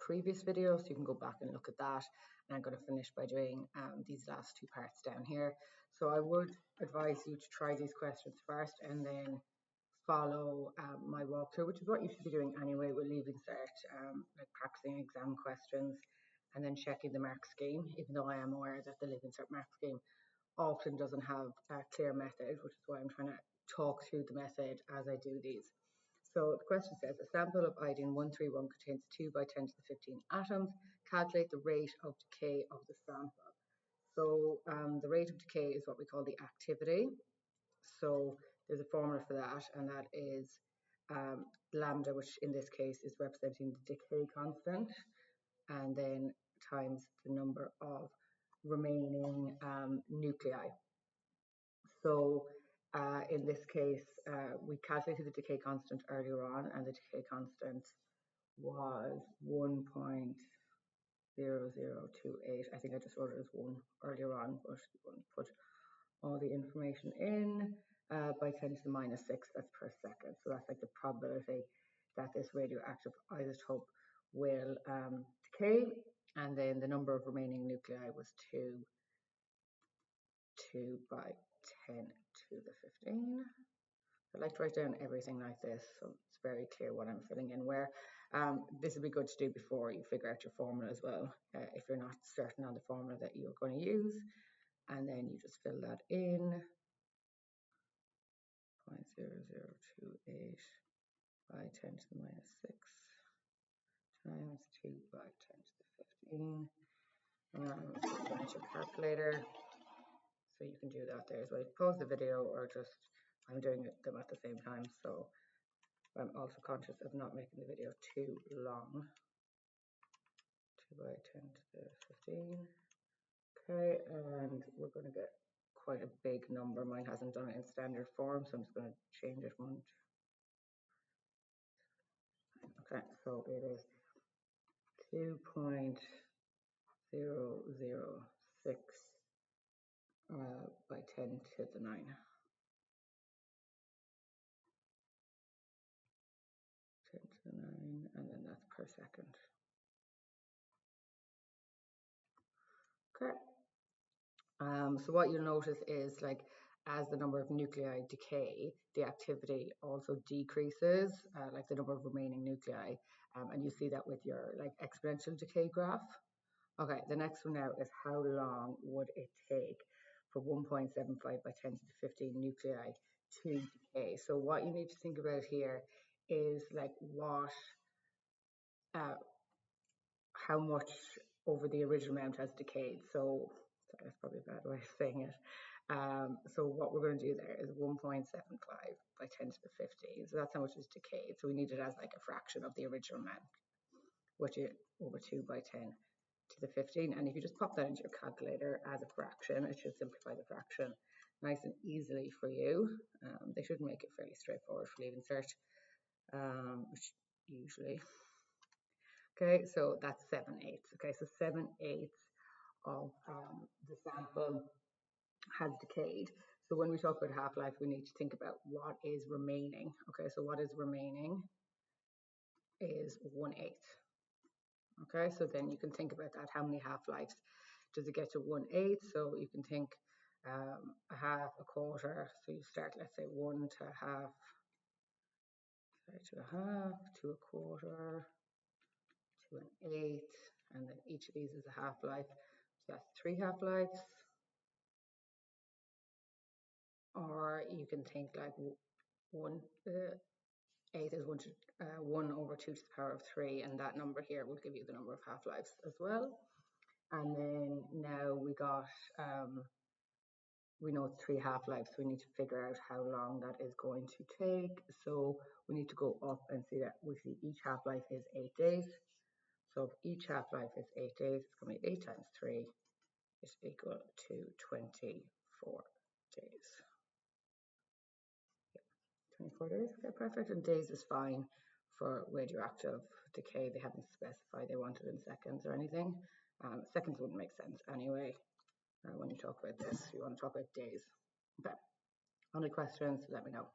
previous video, so you can go back and look at that. And I'm going to finish by doing these last two parts down here. So I would advise you to try these questions first and then follow my walkthrough, which is what you should be doing anyway with Leaving Cert, like practicing exam questions and then checking the mark scheme, even though I am aware that the Leaving Cert mark scheme often doesn't have a clear method, which is why I'm trying to talk through the method as I do these. So the question says, a sample of iodine 131 contains 2 by 10 to the 15 atoms. Calculate the rate of decay of the sample. So the rate of decay is what we call the activity. So there's a formula for that, and that is lambda, which in this case is representing the decay constant, and then times the number of remaining nuclei. So in this case, we calculated the decay constant earlier on, and the decay constant was 1.0028. I think I just wrote it as 1 earlier on, but you want to put all the information in by 10 to the minus 6, that's per second. So that's like the probability that this radioactive isotope will decay, and then the number of remaining nuclei was 2 by 10 to the 15. I like to write down everything like this, so it's very clear what I'm filling in where. This would be good to do before you figure out your formula as well, if you're not certain on the formula that you're going to use. And then you just fill that in, 0.0028 by 10 to the minus 6 times 2 by 10 to the 15. Finish your calculator. So you can do that there as well. Pause the video, or just, I'm doing them at the same time, so I'm also conscious of not making the video too long. 2 by 10 to the 15. Okay, and we're going to get quite a big number. Mine hasn't done it in standard form, so I'm just going to change it one. Okay, so it is 2.006 by 10 to the 9. 10 to the 9, and then that's per second. Okay. So what you'll notice is, like, as the number of nuclei decay, the activity also decreases, like the number of remaining nuclei, and you see that with your like exponential decay graph. Okay, the next one now is how long would it take for 1.75 by 10 to the 15 nuclei to decay? So what you need to think about here is like what, how much over the original amount has decayed. So sorry, that's probably a bad way of saying it. So what we're going to do there is 1.75 by 10 to the 15. So that's how much is decayed. So we need it as like a fraction of the original amount, which is over 2 by 10 to the 15. And if you just pop that into your calculator as a fraction, it should simplify the fraction nice and easily for you. They should make it fairly straightforward for Leaving Cert, which usually. Okay, so that's 7/8. Okay, so 7/8 of the sample has decayed. So when we talk about half-life, we need to think about what is remaining. Okay, so what is remaining is 1/8. Okay, so then you can think about that. How many half-lives does it get to 1/8? So you can think a half, a quarter. So you start, let's say, 1 to a half, to a half, to a quarter, to an eighth, and then each of these is a half-life. So that's 3 half-lives. Or you can think like 1/8 is 1 over 2 to the power of 3, and that number here will give you the number of half-lives as well. And then now we got, we know it's 3 half-lives, so we need to figure out how long that is going to take. So we need to go up and see that we see each half-life is 8 days. So if each half-life is 8 days, it's going to be 8 times 3 is equal to 24 days. 24 days, okay, perfect. And days is fine for radioactive decay. They haven't specified they want it in seconds or anything. Seconds wouldn't make sense anyway. When you talk about this, you want to talk about days. Okay. Any questions, let me know.